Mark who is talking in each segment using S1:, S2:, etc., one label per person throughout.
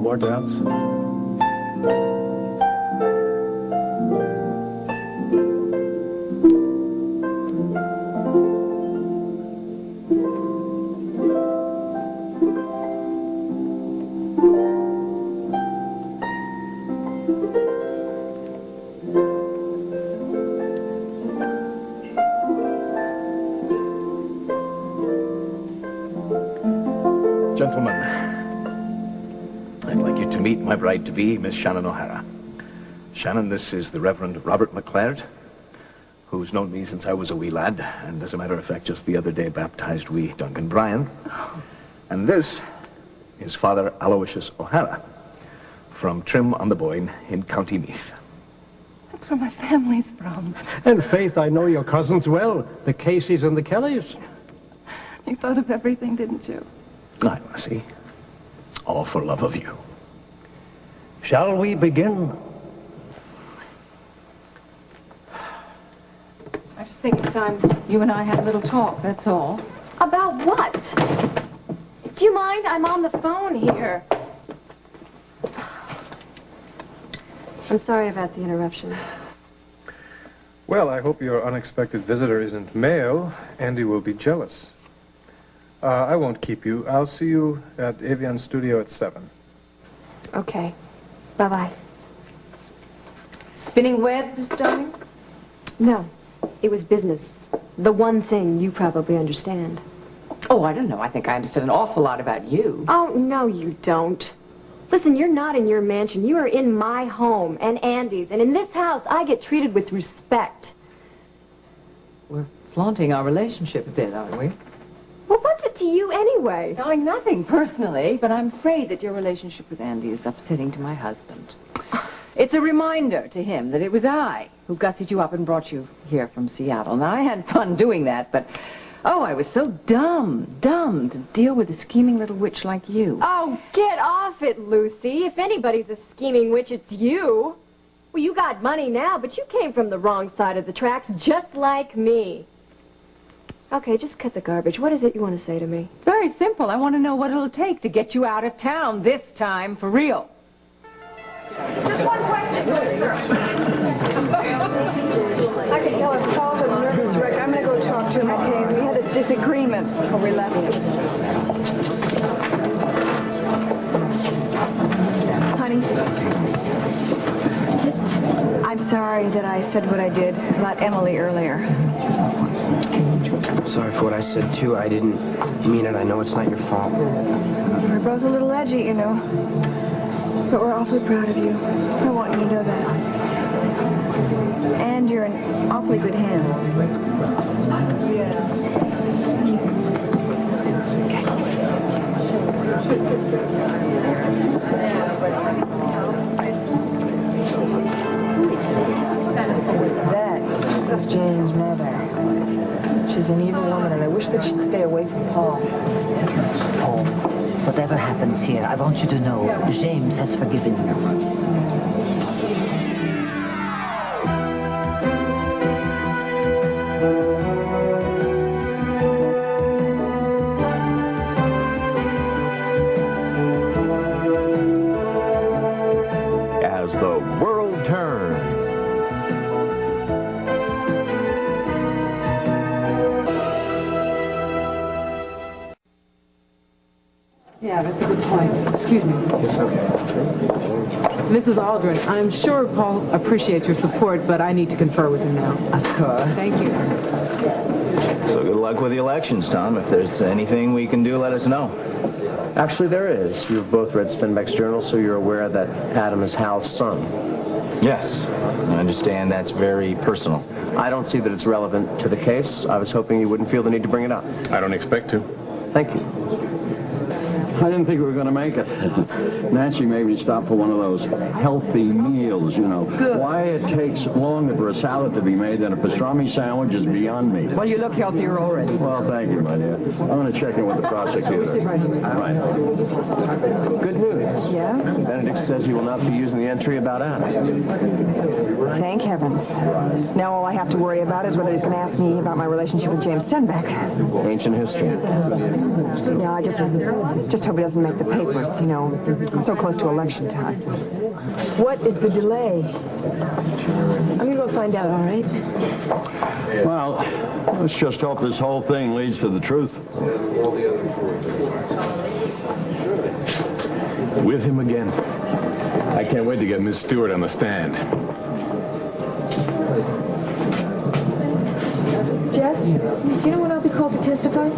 S1: More doubts? Gentlemen, I'd like you to meet my bride-to-be, Miss Shannon O'Hara. Shannon, this is the Reverend Robert McLeod, who's known me since I was a wee lad, and as a matter of fact, just the other day baptized wee Duncan Bryan. And this is Father Aloysius O'Hara from Trim on the Boyne in County Meath.
S2: That's where my family's from.
S3: And Faith, I know your cousins well, the Caseys and the Kellys.
S2: You thought of everything, didn't you?
S1: I see. All for love of you.
S3: Shall we begin?
S2: I just think it's time you and I had a little talk, that's all.
S4: About what? Do you mind? I'm on the phone here. I'm sorry about the interruption.
S1: Well, I hope your unexpected visitor isn't male. Andy will be jealous. I won't keep you. I'll see you at Avian Studio at 7.
S4: Okay. Bye-bye.
S2: Spinning webs, darling?
S4: No, it was business. The one thing you probably understand.
S2: Oh, I don't know. I think I understood an awful lot about you.
S4: Oh, no, you don't. Listen, you're not in your mansion. You are in my home and Andy's. And in this house, I get treated with respect.
S2: We're flaunting our relationship a bit, aren't we?
S4: Well, what's it to you anyway?
S2: Darling, nothing personally, but I'm afraid that your relationship with Andy is upsetting to my husband. It's a reminder to him that it was I who gussied you up and brought you here from Seattle. Now, I had fun doing that, but, oh, I was so dumb to deal with a scheming little witch like you.
S4: Oh, get off it, Lucy. If anybody's a scheming witch, it's you. Well, you got money now, but you came from the wrong side of the tracks, just like me. Okay, just cut the garbage. What is it you want to say to me?
S2: Very simple. I want to know what it'll take to get you out of town this time for real.
S4: Just one question, sir. I could tell if Paul's a nervous wreck. I'm going to go talk to him, okay? We had a disagreement before we left. Honey, I'm sorry that I said what I did about Emily earlier.
S5: I'm sorry for what I said, too. I didn't mean it. I know it's not your fault.
S4: We're both a little edgy, you know. But we're awfully proud of you. I want you to know that. And you're in awfully good hands.
S6: That's Jane's mother. She's an evil woman, and I wish that she'd stay away from Paul.
S7: Paul, whatever happens here, I want you to know James has forgiven you.
S8: as the world turns.
S6: Yeah, that's a good point. Excuse me.
S5: It's okay.
S6: Mrs. Aldrin, I'm sure Paul appreciates your support, but I need to confer with him now.
S7: Of course.
S6: Thank you.
S9: So good luck with the elections, Tom. If there's anything we can do, let us know.
S5: Actually, there is. You've both read Spinbeck's journal, so you're aware that Adam is Hal's son.
S9: Yes, I understand that's very personal.
S5: I don't see that it's relevant to the case. I was hoping you wouldn't feel the need to bring it up.
S3: I don't expect to.
S5: Thank you.
S10: I didn't think we were going to make it. Nancy made me stop for one of those healthy meals, you know. Why it takes longer for a salad to be made than a pastrami sandwich is beyond me.
S7: Well, you look healthier already.
S10: Well, thank you, my dear. I'm going to check in with the prosecutor. Right.
S5: Good news.
S6: Yeah?
S5: Benedict says he will not be using the entry about Adam.
S6: Thank heavens. Now all I have to worry about is whether he's going to ask me about my relationship with James Stenbeck.
S5: Ancient history.
S6: Yeah, I just hope he doesn't make the papers, you know, so close to election time. What is the delay? I'm going to go find out, all right?
S10: Well, let's just hope this whole thing leads to the truth.
S3: With him again. I can't wait to get Miss Stewart on the stand.
S6: Jess, do you know when I'll be called to testify?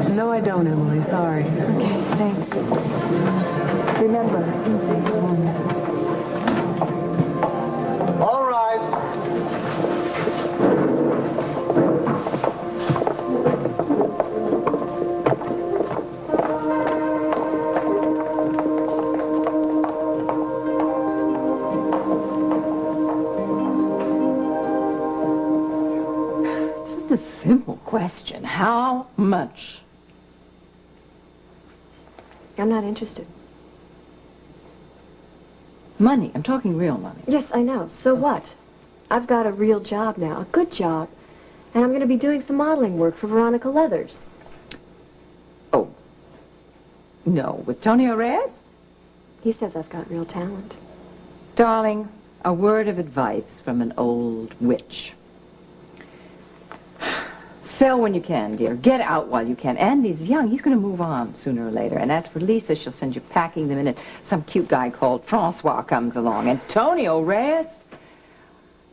S6: No, I don't, Emily. Sorry. Okay, thanks. Remember.
S11: All rise.
S2: It's just a simple question. How much?
S4: I'm not interested.
S2: Money. I'm talking real money.
S4: Yes, I know. So what? I've got a real job now, a good job. And I'm going to be doing some modeling work for Veronica Leathers.
S2: Oh. No, with Tony Reyes?
S4: He says I've got real talent.
S2: Darling, a word of advice from an old witch. Sell when you can, dear. Get out while you can. Andy's young. He's going to move on sooner or later. And as for Lisa, she'll send you packing the minute some cute guy called Francois comes along. And Tonio Reyes?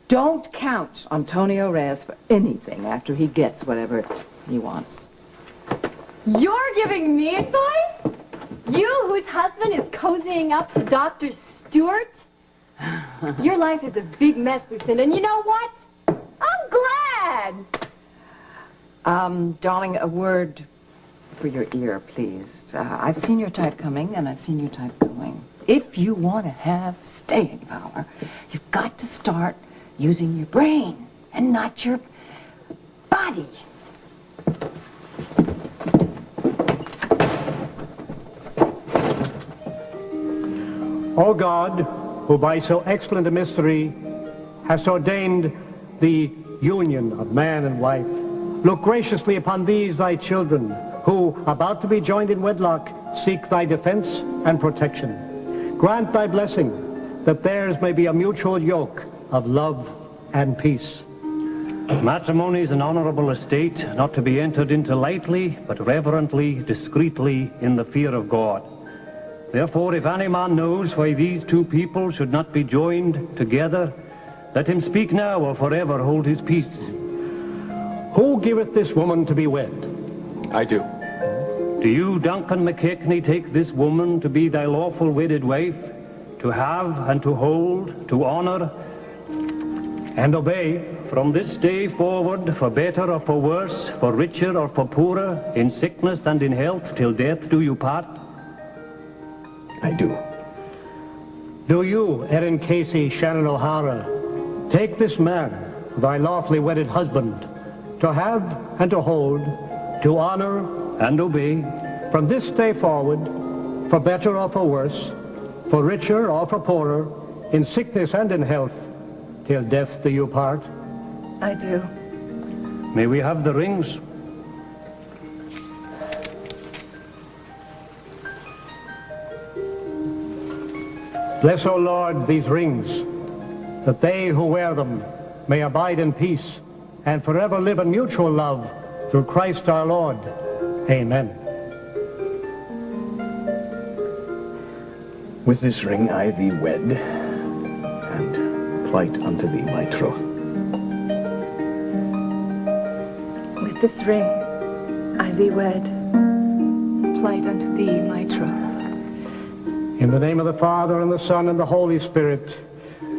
S2: Don't count on Tonio Reyes for anything after he gets whatever he wants.
S4: You're giving me advice? You, whose husband is cozying up to Dr. Stewart? Your life is a big mess, Lucinda, and you know what? I'm glad!
S2: Darling, a word for your ear, please. I've seen your type coming, and I've seen your type going. If you want to have staying power, you've got to start using your brain and not your body.
S3: O God, who by so excellent a mystery hast ordained the union of man and wife, look graciously upon these thy children, who, about to be joined in wedlock, seek thy defense and protection. Grant thy blessing, that theirs may be a mutual yoke of love and peace.
S12: Matrimony is an honorable estate, not to be entered into lightly, but reverently, discreetly, in the fear of God. Therefore, if any man knows why these two people should not be joined together, let him speak now or forever hold his peace.
S3: Who giveth this woman to be wed?
S12: I do. Do you, Duncan McKechnie, take this woman to be thy lawful wedded wife, to have and to hold, to honor,
S3: and obey,
S12: from this day forward, for better or for worse, for richer or for poorer, in sickness and in health, till death do you part?
S3: I do. Do you, Erin Casey Shannon O'Hara, take this man, thy lawfully wedded husband, to have and to hold, to honor
S12: and obey,
S3: from this day forward, for better or for worse, for richer or for poorer, in sickness and in health, till death do you part?
S2: I do.
S12: May we have the rings?
S3: Bless, O Lord, these rings, that they who wear them may abide in peace and forever live in mutual love through Christ our Lord. Amen.
S1: With this ring I thee wed, and plight unto thee my troth.
S2: With this ring, I thee wed, plight unto thee my troth.
S3: In the name of the Father, and the Son, and the Holy Spirit,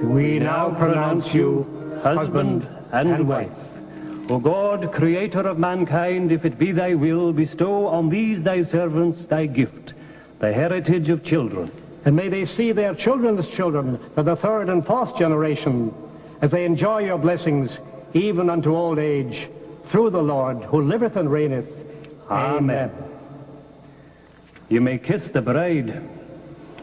S3: we now pronounce you
S12: husband and wife. O God, creator of mankind, if it be thy will, bestow on these thy servants thy gift, the heritage of children.
S3: And may they see their children's children to the third and fourth generation, as they enjoy your blessings even unto old age, through the Lord, who liveth and reigneth. Amen.
S12: You may kiss the bride,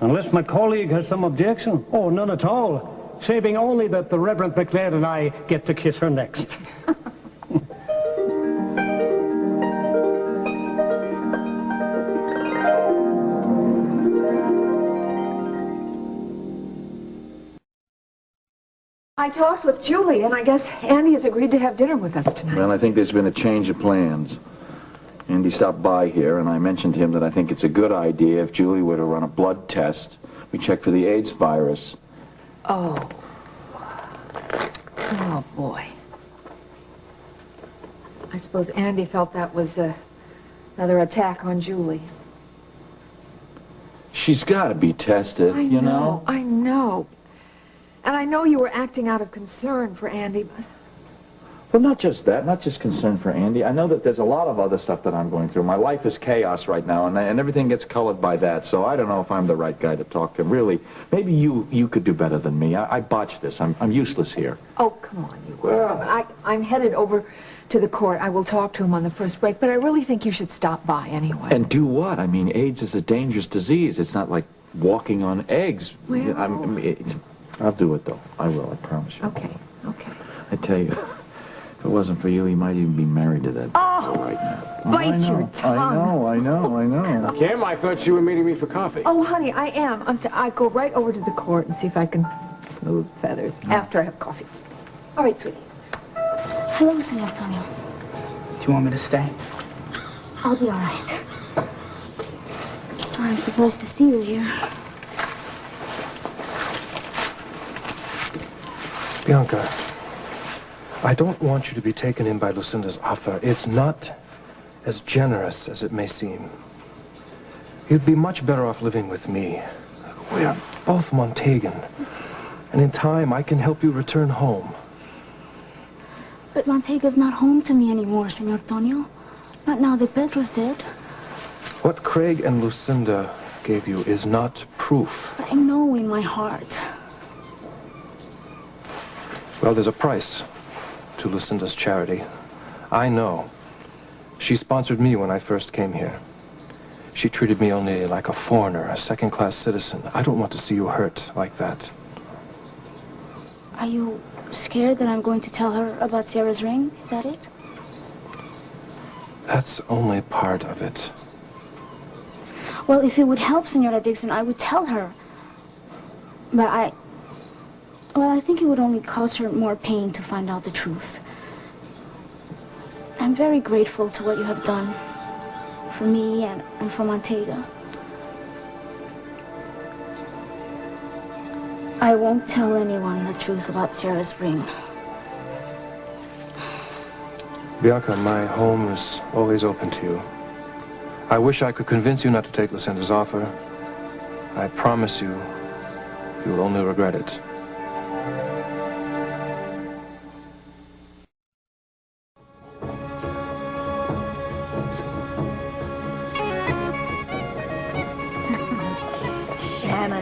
S12: unless my colleague has some objection.
S3: Oh, none at all, saving only that the Reverend McLeod and I get to kiss her next.
S6: I talked with Julie, and I guess Andy has agreed to have dinner with us tonight.
S10: Well, I think there's been a change of plans. Andy stopped by here, and I mentioned to him that I think it's a good idea if Julie were to run a blood test. We check for the AIDS virus.
S2: Oh. Oh, boy. I suppose Andy felt that was another attack on Julie.
S10: She's got to be tested, you know?
S6: I know. And I know you were acting out of concern for Andy, but...
S10: Well, not just that, not just concern for Andy. I know that there's a lot of other stuff that I'm going through. My life is chaos right now, and everything gets colored by that, so I don't know if I'm the right guy to talk to. Really, maybe you could do better than me. I botched this. I'm useless here.
S6: Oh, come on, you. Well, I'm headed over to the court. I will talk to him on the first break, but I really think you should stop by anyway.
S10: And do what? I mean, AIDS is a dangerous disease. It's not like walking on eggs.
S6: Well...
S10: I'll do it, though. I will, I promise you.
S6: Okay.
S10: I tell you, if it wasn't for you, he might even be married to that girl right now.
S6: Bite your tongue.
S10: I know.
S3: Kim, I thought you were meeting me for coffee.
S6: Oh, honey, I am. I go right over to the court and see if I can smooth feathers after I have coffee. All right, sweetie.
S13: Hello, Senor Antonio.
S14: Do you want me to stay?
S13: I'll be all right. I'm supposed to see you here.
S15: Bianca, I don't want you to be taken in by Lucinda's offer. It's not as generous as it may seem. You'd be much better off living with me. We are both Montagan, and in time I can help you return home.
S13: But Montega's not home to me anymore, Senor Antonio. Not now that Pedro's dead.
S15: What Craig and Lucinda gave you is not proof.
S13: But I know in my heart.
S15: Well, there's a price to Lucinda's charity. I know. She sponsored me when I first came here. She treated me only like a foreigner, a second-class citizen. I don't want to see you hurt like that.
S13: Are you scared that I'm going to tell her about Sarah's ring? Is that it?
S15: That's only part of it.
S13: Well, if it would help Senora Dixon, I would tell her. But I think it would only cause her more pain to find out the truth. I'm very grateful to what you have done for me and for Montega. I won't tell anyone the truth about Sarah's ring.
S15: Bianca, my home is always open to you. I wish I could convince you not to take Lucinda's offer. I promise you, you will only regret it.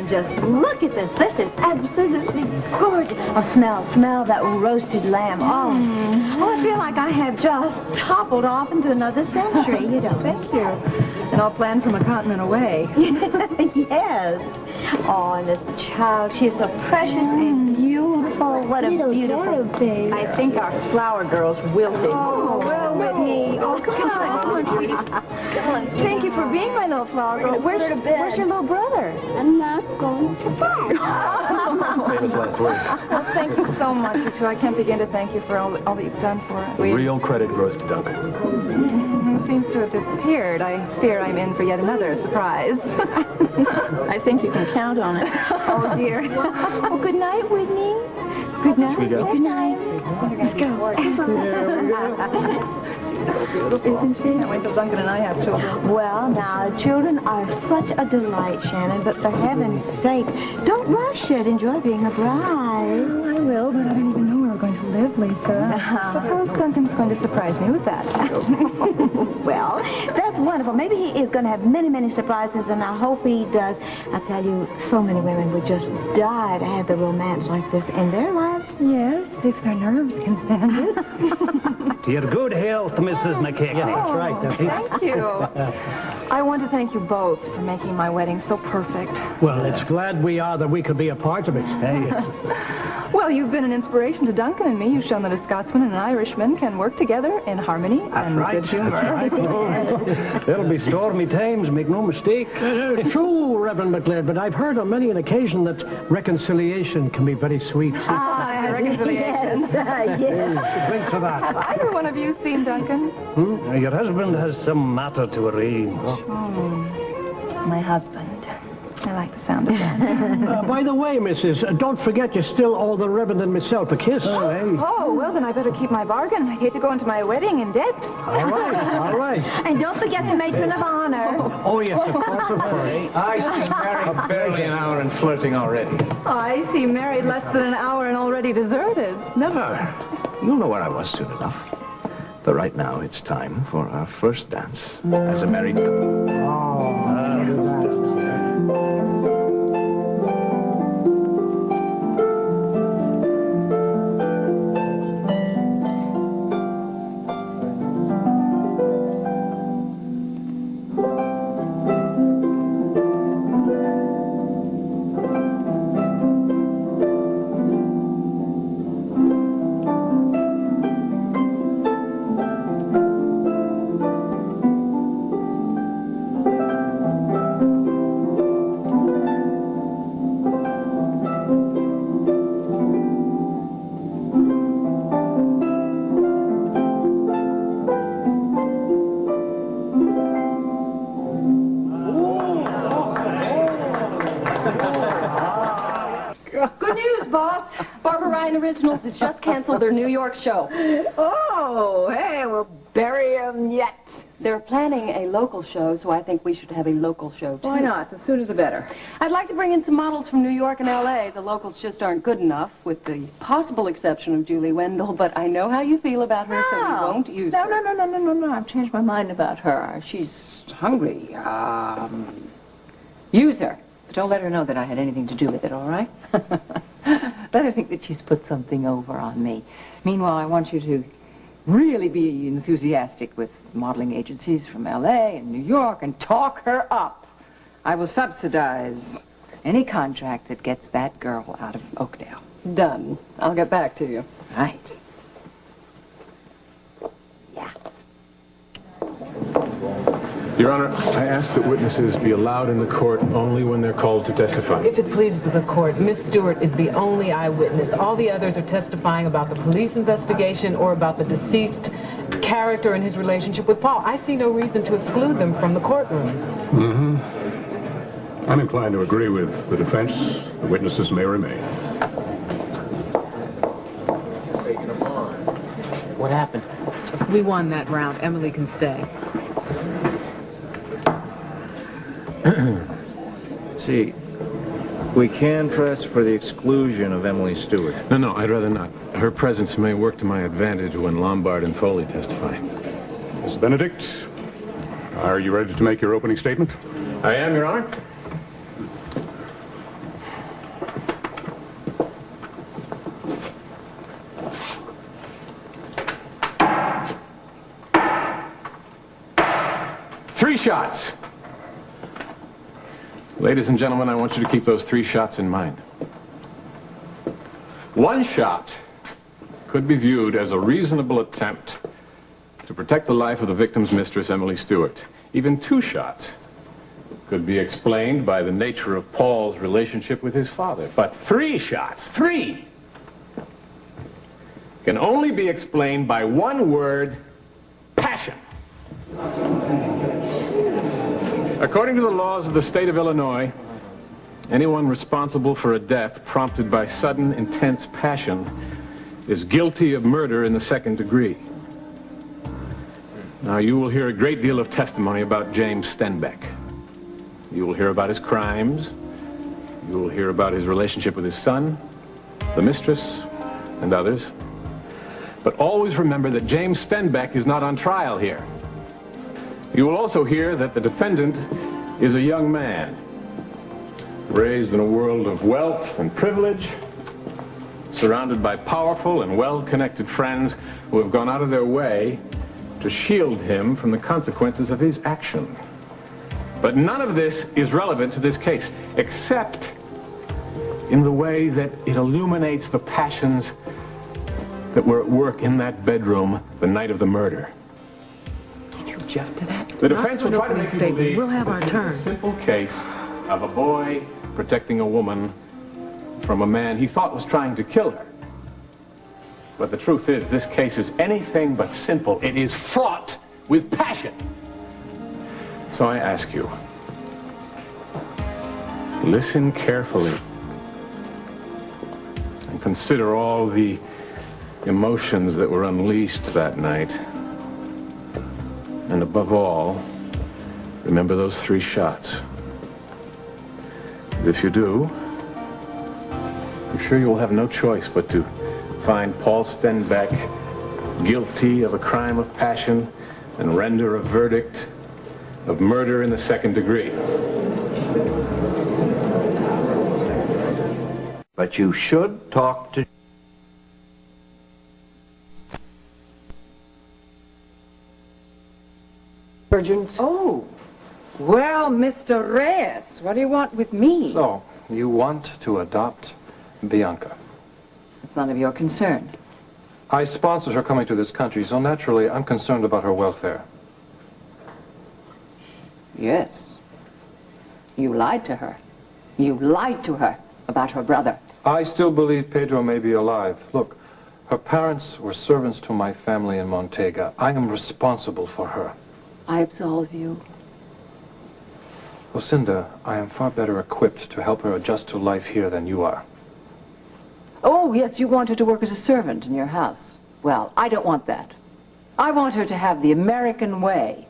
S16: Just look at this. This is absolutely gorgeous. Oh, smell that roasted lamb. Oh, I feel like I have just toppled off into another century, you know.
S2: Thank you. And all planned from a continent away.
S16: Yes. Oh, and this child, she's so precious and beautiful. Oh, what a beautiful baby.
S6: I think our flower girl's wilting.
S16: Oh, well, Whitney. Oh, come on, sweetie. Come on.
S6: Thank you for being my little flower girl. Where's your little brother?
S13: I'm not going to bed.
S15: Famous last words.
S6: Well, thank you so much, you two. I can't begin to thank you for all that you've done for us.
S15: Real credit goes to Duncan.
S6: It seems to have disappeared. I fear I'm in for yet another surprise.
S16: I think you can count on it.
S6: Oh, dear. Well, good night, Whitney. Good night.
S15: Should we go?
S6: Good night. Let's go. Isn't she? Can't wait till Duncan and I have children.
S16: Well, now, children are such a delight, Shannon, but for heaven's sake, don't rush it. Enjoy being a bride.
S6: Oh, I will, but I don't even know where we're going to live, Lisa. Suppose Duncan's going to surprise me with that, too.
S16: Well, that's wonderful. Maybe he is going to have many, many surprises, and I hope he does. I tell you, so many women would just die to have the romance like this in their lives.
S6: Yes, if their nerves can stand it.
S12: To your good health, Mrs. McKechnie.
S3: Yeah, that's right.
S6: Thank you. I want to thank you both for making my wedding so perfect.
S3: Well, it's glad we are that we could be a part of it.
S12: Hey,
S6: Well, you've been an inspiration to Duncan and me. You've shown that a Scotsman and an Irishman can work together in harmony and good humor.
S12: There'll be stormy times, make no mistake.
S3: True, Reverend McLeod, but I've heard on many an occasion that reconciliation can be very sweet.
S6: Reconciliation.
S16: Yes.
S3: Drink to that.
S6: Have either one of you seen Duncan?
S12: Your husband has some matter to arrange.
S6: My husband. I like the sound of that.
S3: By the way, Mrs., don't forget you still owe the Reverend and myself a kiss.
S6: Oh, well, then I better keep my bargain. I hate to go into my wedding in debt.
S3: All right.
S16: And don't forget the matron of honor.
S3: Oh, yes, of course.
S1: I see Mary barely an hour and flirting already.
S6: I see married less than an hour and already deserted.
S1: Never. You'll know where I was soon enough. But right now, it's time for our first dance as a married couple.
S17: Good news, boss. Barbara Ryan Originals has just canceled their New York show.
S6: Oh, hey, we'll bury him yet.
S17: They're planning a local show, so I think we should have a local show, too.
S6: Why not? The sooner the better.
S17: I'd like to bring in some models from New York and L.A. The locals just aren't good enough, with the possible exception of Julie Wendell, but I know how you feel about her, so you won't use her.
S2: No. I've changed my mind about her. She's hungry. Use her. But don't let her know that I had anything to do with it, all right? Let her think that she's put something over on me. Meanwhile, I want you to really be enthusiastic with modeling agencies from L.A. and New York and talk her up. I will subsidize any contract that gets that girl out of Oakdale.
S17: Done. I'll get back to you.
S2: Right.
S15: Your Honor, I ask that witnesses be allowed in the court only when they're called to testify.
S18: If it pleases the court, Miss Stewart is the only eyewitness. All the others are testifying about the police investigation or about the deceased character and his relationship with Paul. I see no reason to exclude them from the courtroom.
S19: Mm-hmm. I'm inclined to agree with the defense. The witnesses may remain.
S18: What happened? We won that round. Emily can stay.
S9: See, we can press for the exclusion of Emily Stewart.
S15: No, I'd rather not. Her presence may work to my advantage when Lombard and Foley testify.
S19: Miss Benedict, are you ready to make your opening statement?
S15: I am, Your Honor. Three shots. Ladies and gentlemen, I want you to keep those 3 shots in mind.
S20: One shot could be viewed as a reasonable attempt to protect the life of the victim's mistress, Emily Stewart. Even 2 shots could be explained by the nature of Paul's relationship with his father. But 3 shots, 3, can only be explained by one word: passion. According to the laws of the state of Illinois, anyone responsible for a death prompted by sudden, intense passion is guilty of murder in the 2nd degree. Now, you will hear a great deal of testimony about James Stenbeck. You will hear about his crimes. You will hear about his relationship with his son, the mistress, and others. But always remember that James Stenbeck is not on trial here. You will also hear that the defendant is a young man, raised in a world of wealth and privilege, surrounded by powerful and well-connected friends who have gone out of their way to shield him from the consequences of his action. But none of this is relevant to this case, except in the way that it illuminates the passions that were at work in that bedroom the night of the murder.
S18: Can you object to that?
S20: The defense will try to make you believe
S18: we'll have our
S20: that
S18: turn.
S20: this is a simple case of a boy protecting a woman from a man he thought was trying to kill her. But the truth is, this case is anything but simple. It is fraught with passion. So I ask you, listen carefully and consider all the emotions that were unleashed that night. And above all, remember those 3 shots. If you do, I'm sure you will have no choice but to find Paul Stenbeck guilty of a crime of passion and render a verdict of murder in the 2nd degree.
S11: But you should talk to...
S2: Urgent. Oh, well, Mr. Reyes, what do you want with me?
S15: So, you want to adopt Bianca?
S2: It's none of your concern.
S15: I sponsored her coming to this country, so naturally I'm concerned about her welfare.
S2: Yes. You lied to her. You lied to her about her brother.
S15: I still believe Pedro may be alive. Look, her parents were servants to my family in Montega. I am responsible for her.
S2: I absolve you.
S15: Lucinda, I am far better equipped to help her adjust to life here than you are.
S2: Oh, yes, you want her to work as a servant in your house. Well, I don't want that. I want her to have the American way.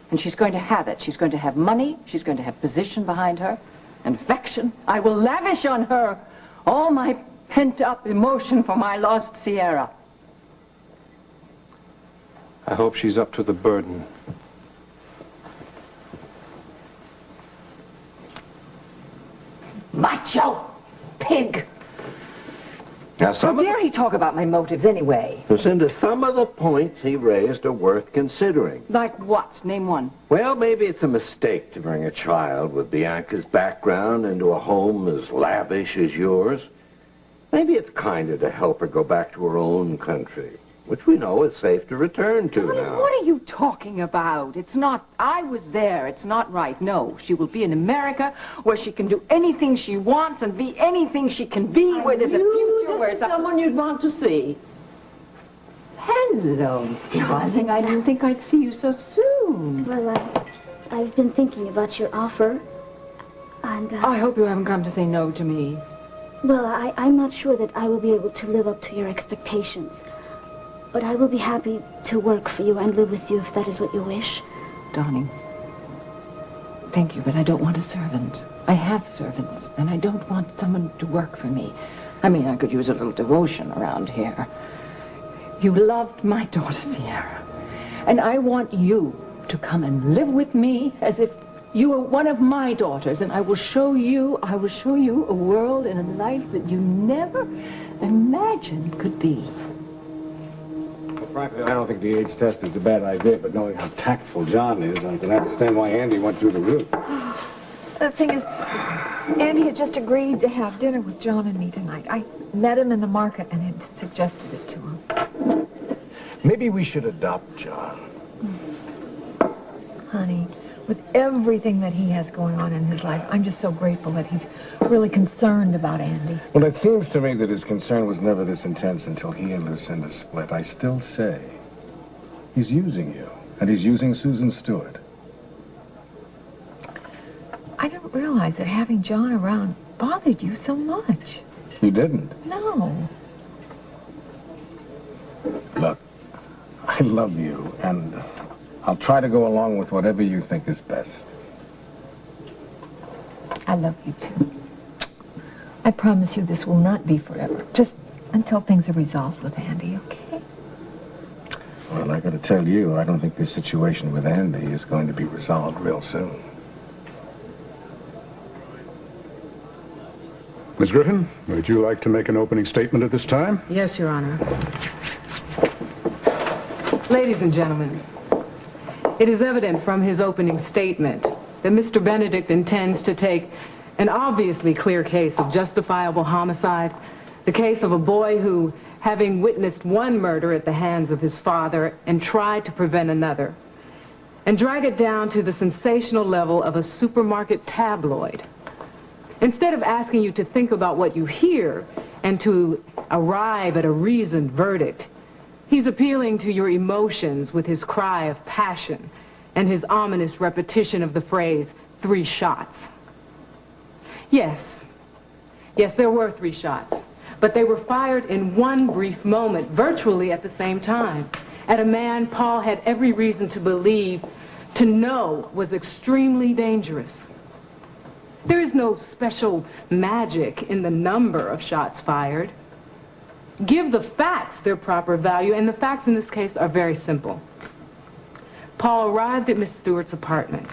S2: And she's going to have it. She's going to have money. She's going to have position behind her. And affection. I will lavish on her all my pent-up emotion for my lost Sierra.
S15: I hope she's up to the burden.
S2: Macho! Pig!
S11: Now,
S2: How dare he talk about my motives anyway?
S11: Lucinda, some of the points he raised are worth considering.
S2: Like what? Name one.
S11: Well, maybe it's a mistake to bring a child with Bianca's background into a home as lavish as yours. Maybe it's kinder to help her go back to her own country, which we know is safe to return to now.
S2: What are you talking about? It's not... I was there. It's not right. No, she will be in America where she can do anything she wants and be anything she can be, where there's a future, where it's someone you'd want to see. Hello, darling. I didn't think I'd see you so soon.
S13: Well, I've been thinking about your offer, and...
S2: I hope you haven't come to say no to me.
S13: Well, I'm not sure that I will be able to live up to your expectations. But I will be happy to work for you and live with you if that is what you wish.
S2: Darling, thank you, but I don't want a servant. I have servants, and I don't want someone to work for me. I mean, I could use a little devotion around here. You loved my daughter, Sierra, and I want you to come and live with me as if you were one of my daughters, and I will show you a world and a life that you never imagined could be.
S21: Frankly, I don't think the AIDS test is a bad idea, but knowing how tactful John is, I can understand why Andy went through the roof.
S16: The thing is,
S8: Andy had just agreed to have dinner with John and me tonight. I met him in the market and had suggested it to him.
S1: Maybe we should adopt John.
S8: Honey, with everything that he has going on in his life, I'm just so grateful that he's really concerned about Andy.
S21: Well, it seems to me that his concern was never this intense until he and Lucinda split. I still say he's using you, and he's using Susan Stewart.
S8: I didn't realize that having John around bothered you so much.
S21: You didn't?
S8: No.
S21: Look, I love you, and I'll try to go along with whatever you think is best.
S8: I love you, too. I promise you this will not be forever. Just until things are resolved with Andy, okay?
S21: Well, I gotta tell you, I don't think this situation with Andy is going to be resolved real soon.
S19: Ms. Griffin, would you like to make an opening statement at this time?
S18: Yes, Your Honor. Ladies and gentlemen, it is evident from his opening statement that Mr. Benedict intends to take an obviously clear case of justifiable homicide, the case of a boy who, having witnessed one murder at the hands of his father and tried to prevent another, and drag it down to the sensational level of a supermarket tabloid. Instead of asking you to think about what you hear and to arrive at a reasoned verdict, he's appealing to your emotions with his cry of passion and his ominous repetition of the phrase, 3 shots. Yes, there were 3 shots, but they were fired in one brief moment, virtually at the same time, at a man Paul had every reason to believe, to know was extremely dangerous. There is no special magic in the number of shots fired. Give the facts their proper value, and the facts in this case are very simple. Paul arrived at Miss Stewart's apartment.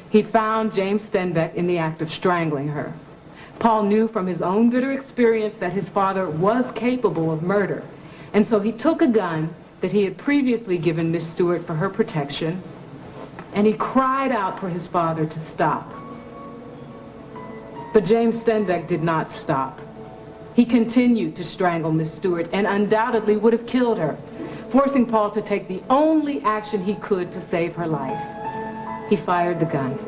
S18: He found James Stenbeck in the act of strangling her. Paul knew from his own bitter experience that his father was capable of murder, and so he took a gun that he had previously given Miss Stewart for her protection, and he cried out for his father to stop. But James Stenbeck did not stop. He continued to strangle Miss Stewart and undoubtedly would have killed her, forcing Paul to take the only action he could to save her life. He fired the gun.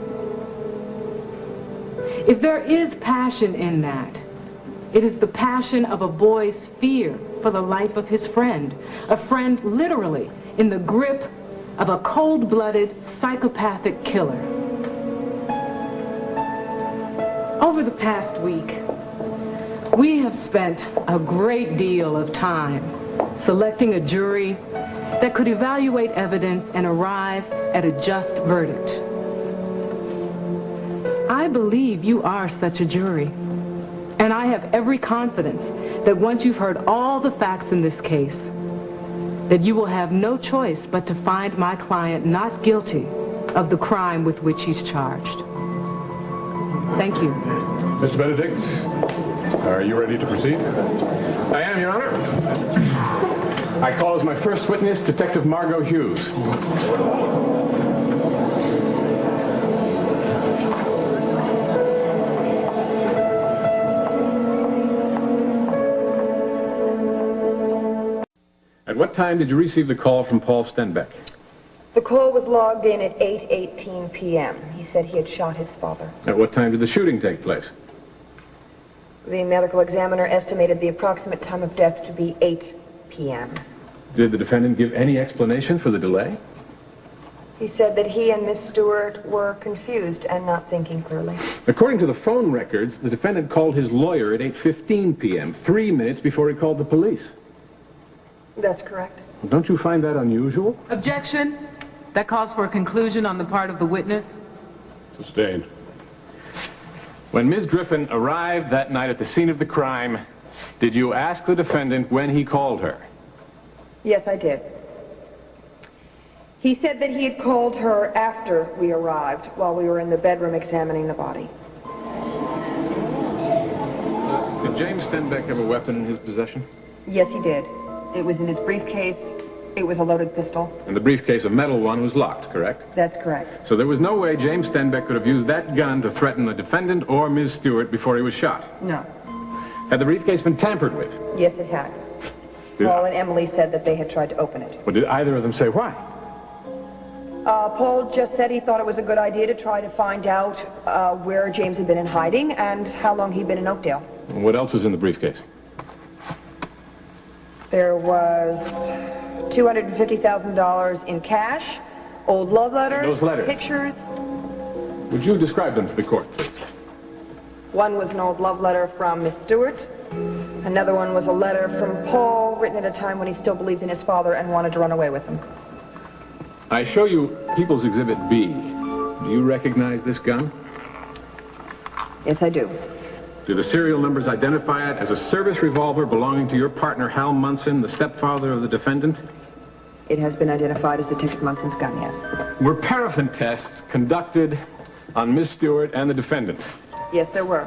S18: If there is passion in that, it is the passion of a boy's fear for the life of his friend, a friend literally in the grip of a cold-blooded, psychopathic killer. Over the past week, we have spent a great deal of time selecting a jury that could evaluate evidence and arrive at a just verdict. I believe you are such a jury, and I have every confidence that once you've heard all the facts in this case, that you will have no choice but to find my client not guilty of the crime with which he's charged. Thank you.
S19: Mr. Benedict, are you ready to proceed?
S20: I am, Your Honor. I call as my first witness Detective Margot Hughes. At what time did you receive the call from Paul Stenbeck?
S6: The call was logged in at 8:18 p.m. He said he had shot his father.
S20: At what time did the shooting take place?
S6: The medical examiner estimated the approximate time of death to be 8 p.m.
S20: Did the defendant give any explanation for the delay?
S6: He said that he and Miss Stewart were confused and not thinking clearly.
S20: According to the phone records, the defendant called his lawyer at 8:15 p.m., 3 minutes before he called the police.
S6: That's correct.
S20: Don't you find that unusual?
S18: Objection. That calls for a conclusion on the part of the witness.
S19: Sustained.
S20: When Ms. Griffin arrived that night at the scene of the crime, did you ask the defendant when he called her?
S6: Yes, I did. He said that he had called her after we arrived, while we were in the bedroom examining the body.
S20: Did James Stenbeck have a weapon in his possession?
S6: Yes, he did. It was in his briefcase It was a loaded pistol.
S20: And the briefcase, a metal one, was locked, correct?
S6: That's correct.
S20: So there was no way James Stenbeck could have used that gun to threaten the defendant or Ms. Stewart before he was shot.
S6: No.
S20: Had the briefcase been tampered with?
S6: Yes, it had. Paul and Emily said that they had tried to open it.
S20: But did either of them say why?
S6: Paul just said he thought it was a good idea to try to find out where James had been in hiding and how long he'd been in Oakdale.
S20: What else was in the briefcase?
S6: There was $250,000 in cash, old love letters,
S20: Those letters.
S6: pictures.
S20: Would you describe them to the court, please?
S6: One was an old love letter from Miss Stewart. Another one was a letter from Paul, written at a time when he still believed in his father and wanted to run away with him.
S20: I show you People's Exhibit B. Do you recognize this gun?
S6: Yes, I do.
S20: Do the serial numbers identify it as a service revolver belonging to your partner, Hal Munson, the stepfather of the defendant?
S6: It has been identified as Detective Munson's gun, yes.
S20: Were paraffin tests conducted on Miss Stewart and the defendant?
S6: Yes, there were.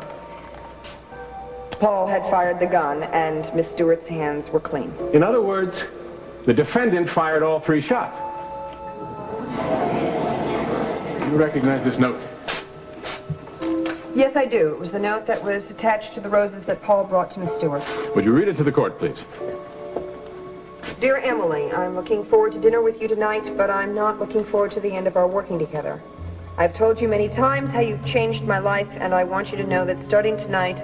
S6: Paul had fired the gun, and Miss Stewart's hands were clean.
S20: In other words, the defendant fired all 3 shots. You recognize this note?
S6: Yes, I do. It was the note that was attached to the roses that Paul brought to Miss Stewart.
S20: Would you read it to the court, please?
S6: Dear Emily, I'm looking forward to dinner with you tonight, but I'm not looking forward to the end of our working together. I've told you many times how you've changed my life, and I want you to know that starting tonight,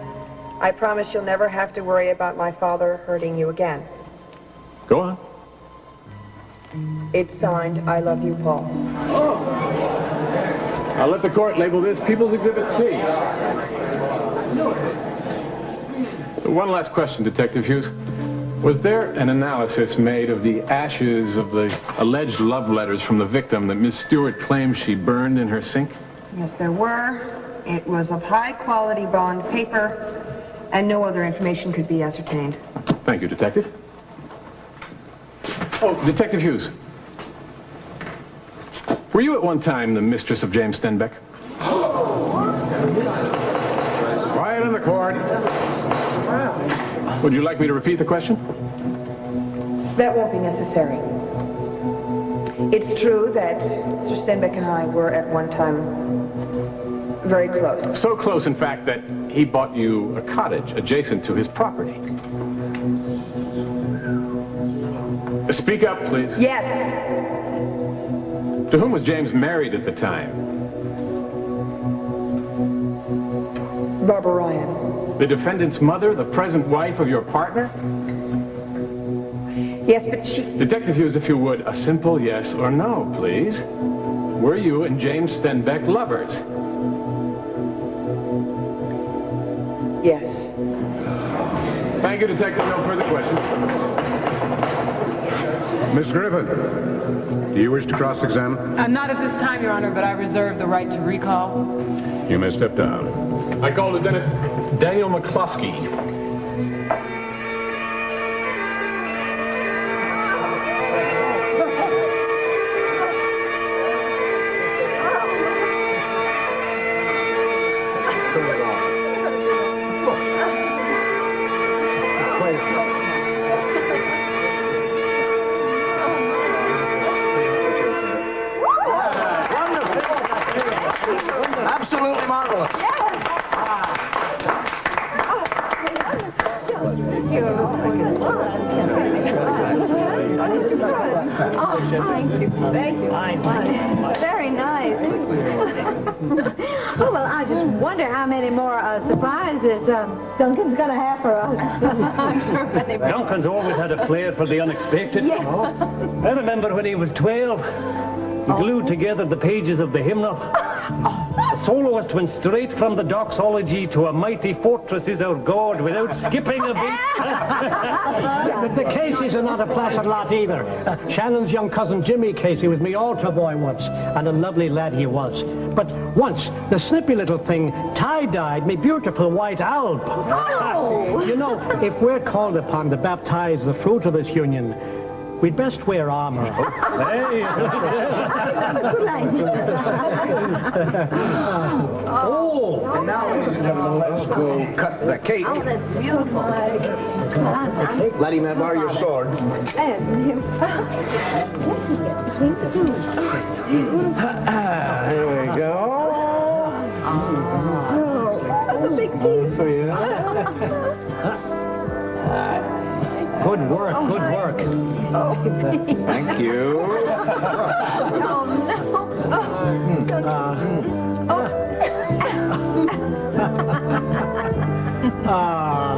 S6: I promise you'll never have to worry about my father hurting you again.
S20: Go on.
S6: It's signed, I love you, Paul.
S20: I'll let the court label this People's Exhibit C. One last question, Detective Hughes. Was there an analysis made of the ashes of the alleged love letters from the victim that Miss Stewart claims she burned in her sink?
S6: Yes, there were. It was of high-quality bond paper, and no other information could be ascertained.
S20: Thank you, Detective. Oh, Detective Hughes. Were you at one time the mistress of James Stenbeck? Quiet in the court. Would you like me to repeat the question?
S6: That won't be necessary. It's true that Mr. Stenbeck and I were at one time very close.
S20: So close, in fact, that he bought you a cottage adjacent to his property. Speak up, please.
S6: Yes.
S20: To whom was James married at the time?
S6: Barbara Ryan.
S20: The defendant's mother, the present wife of your partner?
S6: Yes, but she...
S20: Detective Hughes, if you would, a simple yes or no, please. Were you and James Stenbeck lovers?
S6: Yes.
S20: Thank you, Detective. No further questions.
S19: Miss Griffin, do you wish to cross-examine?
S18: Not at this time, Your Honor, but I reserve the right to recall.
S19: You may step down.
S20: I call Lieutenant Daniel McCloskey.
S11: Absolutely marvelous.
S16: Thank you. Very nice. Oh, well, I just wonder how many more surprises Duncan's going to have for us. I'm sure many more.
S12: Duncan's always had a flair for the unexpected.
S16: Yes.
S12: I remember when he was 12, he glued together the pages of the hymnal. The soloist went straight from the doxology to a mighty fortress is our God without skipping a beat.
S3: The Caseys are not a placid lot either. Shannon's young cousin Jimmy Casey was me altar boy once, and a lovely lad he was. But once, the snippy little thing tie-dyed me beautiful white alb.
S16: Oh.
S3: You know, if we're called upon to baptize the fruit of this union, We'd best wear armor. Hey!
S1: Oh! And now, ladies and gentlemen, let's go cut the cake.
S16: Oh, that's beautiful.
S1: Letty, man, borrow your sword. There we go.
S16: That's a big piece.
S1: For you.
S3: Good work, good work.
S1: Thank you.
S16: Oh,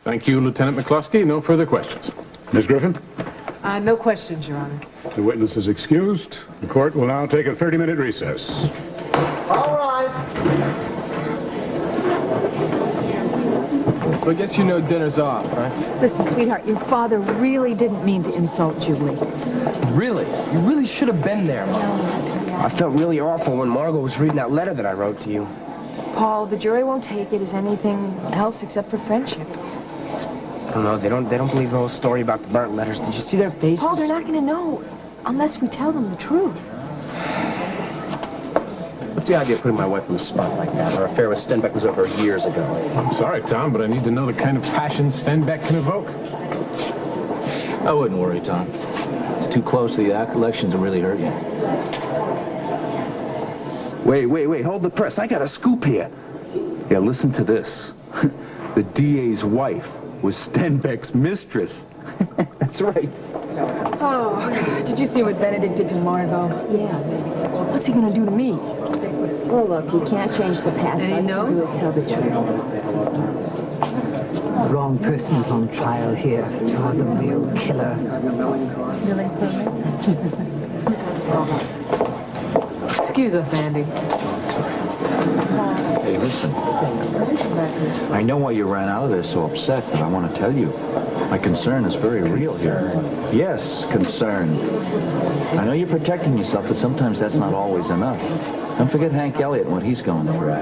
S20: Thank you, Lieutenant McCluskey. No further questions.
S19: Ms. Griffin,
S18: No questions, Your Honor.
S19: the witness is excused. The court will now take a 30-minute recess.
S5: All right.
S15: So I guess you know dinner's off, right?
S8: Listen, sweetheart, your father really didn't mean to insult Julie.
S5: Really? You really should have been there, Mom. I felt really awful when Margot was reading that letter that I wrote to you.
S2: Paul, the jury won't take it as anything else except for friendship.
S5: I don't know. They don't believe the whole story about the burnt letters. Did you see their faces?
S2: Paul, they're not going to know unless we tell them the truth.
S5: What's the idea of putting my wife on the spot like that? Our affair with Stenbeck was over years ago.
S20: I'm sorry, Tom, but I need to know the kind of passion Stenbeck can evoke.
S9: I wouldn't worry, Tom. It's too close. The elections will really hurt you.
S7: Wait. Hold the press. I got a scoop here. Yeah, listen to this. The DA's wife was Stenbeck's mistress. That's right.
S2: Oh, did you see what Benedict did to Margot? Yeah. What's he going to do to me?
S16: Well, look, you can't change the past. All you can do is tell the truth.
S22: Wrong person's on trial here. You're the real killer.
S18: Excuse us, Andy.
S9: Hey, listen. I know why you ran out of there so upset, but I want to tell you. My concern is very real here. Yes, concern. I know you're protecting yourself, but sometimes that's not always enough. Don't forget Hank Elliott and what he's going through.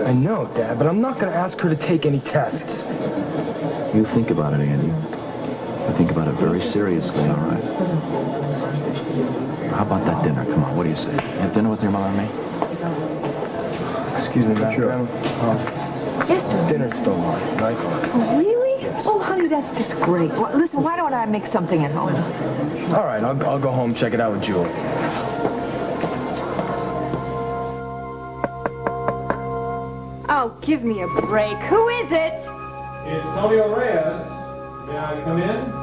S5: I know, Dad, but I'm not going to ask her to take any tests.
S9: You think about it, Andy. I think about it very seriously, all right? How about that dinner? Come on, what do you say? Have dinner with your mother and me?
S5: Excuse me, Madam.
S9: Sure.
S2: Yes, sir.
S5: Dinner's still on, right?
S2: Oh, really? Yes. Oh, honey, that's just great. Well, listen, why don't I make something at home?
S5: All right, I'll go home, check it out with Julie.
S4: Oh, give me a break. Who is it?
S20: It's Tony Reyes. May I come in?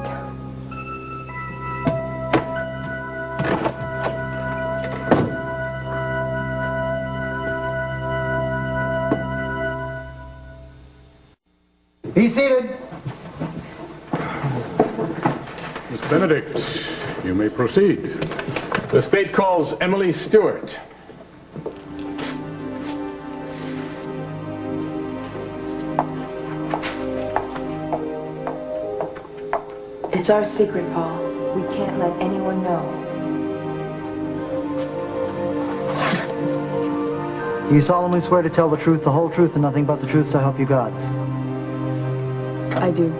S5: Be seated.
S19: Miss Benedict, you may proceed.
S20: The state calls Emily Stewart.
S2: It's our secret, Paul. We can't let anyone know.
S23: You solemnly swear to tell the truth, the whole truth, and nothing but the truth, so help you God.
S2: I do.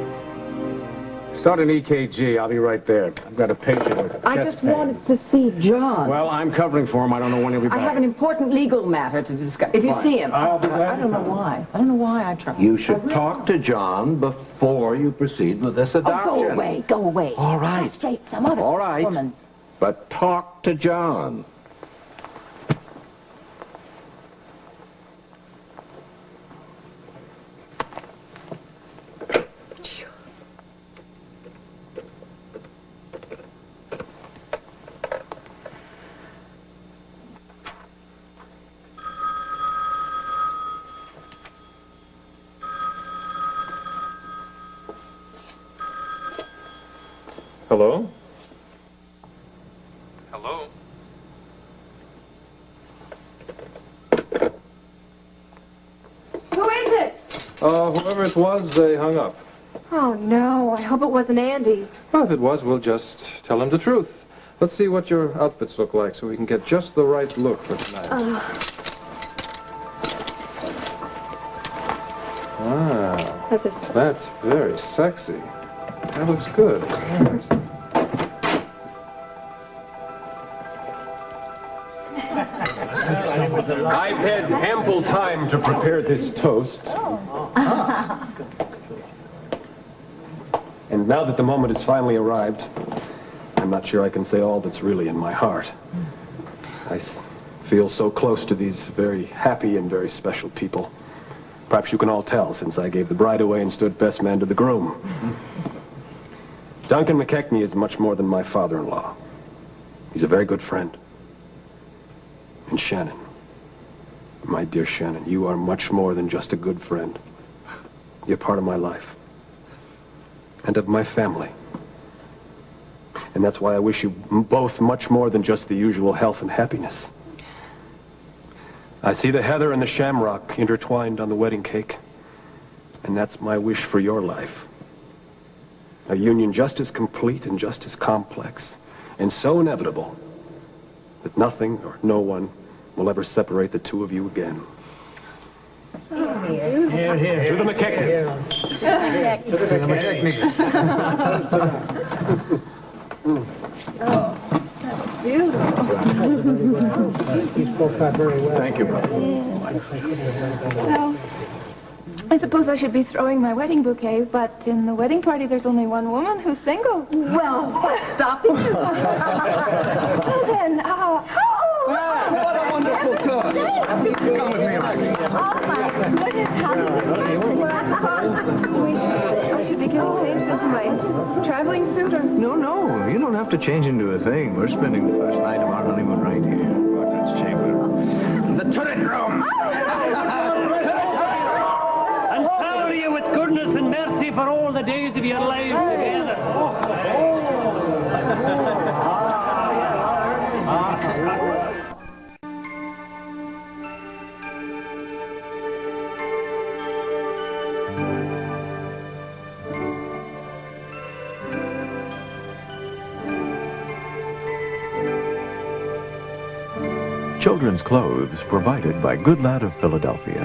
S21: Start an EKG. I'll be right there. I've got a patient with
S2: I
S21: chest
S2: just
S21: pain.
S2: wanted to see John.
S21: Well, I'm covering for him. I don't know when he'll be back.
S2: I have an important legal matter to discuss. If you
S21: Fine.
S2: see him.
S21: I'll be glad
S2: I don't know why. I don't know why I tried.
S11: You should talk to John before you proceed with this adoption.
S2: Oh, go away. Go away.
S11: All right.
S2: Straight some other
S11: All right.
S2: woman.
S11: But talk to John.
S20: Hello?
S24: Hello?
S4: Who is it?
S15: Whoever it was, they hung up.
S4: Oh, no. I hope it wasn't Andy.
S15: Well, if it was, we'll just tell him the truth. Let's see what your outfits look like so we can get just the right look for tonight. Wow.
S4: That's it.
S15: That's very sexy. That looks good. I've had ample time to prepare this toast. And now that the moment has finally arrived, I'm not sure I can say all that's really in my heart. I feel so close to these very happy and very special people. Perhaps you can all tell, since I gave the bride away and stood best man to the groom. Duncan McKechnie is much more than my father-in-law. He's a very good friend. And Shannon, my dear Shannon, you are much more than just a good friend. You're part of my life. And of my family. And that's why I wish you both much more than just the usual health and happiness. I see the heather and the shamrock intertwined on the wedding cake. And that's my wish for your life. A union just as complete and just as complex and so inevitable that nothing or no one will ever separate the two of you again.
S3: Here, here.
S15: To the McKechnies.
S3: To the McKechnies.
S16: Beautiful.
S3: He spoke that very well.
S1: Thank you, brother.
S10: Well, I suppose I should be throwing my wedding bouquet, but in the wedding party there's only one woman who's single.
S16: Well, what's stopping you?
S10: Well then,
S7: What a wonderful talk. Come with me, Ivy.
S10: oh my goodness, how I should be getting changed into my traveling suit or...
S1: No, you don't have to change into a thing. We're spending the first night of our honeymoon right here in Bartlett's chamber. The turret room!
S12: And shower you with goodness and mercy for all the days of your lives together.
S14: Children's clothes provided by Good Lad of Philadelphia.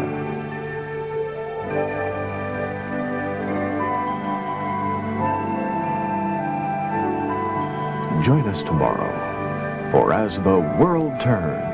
S14: Join us tomorrow for As the World Turns.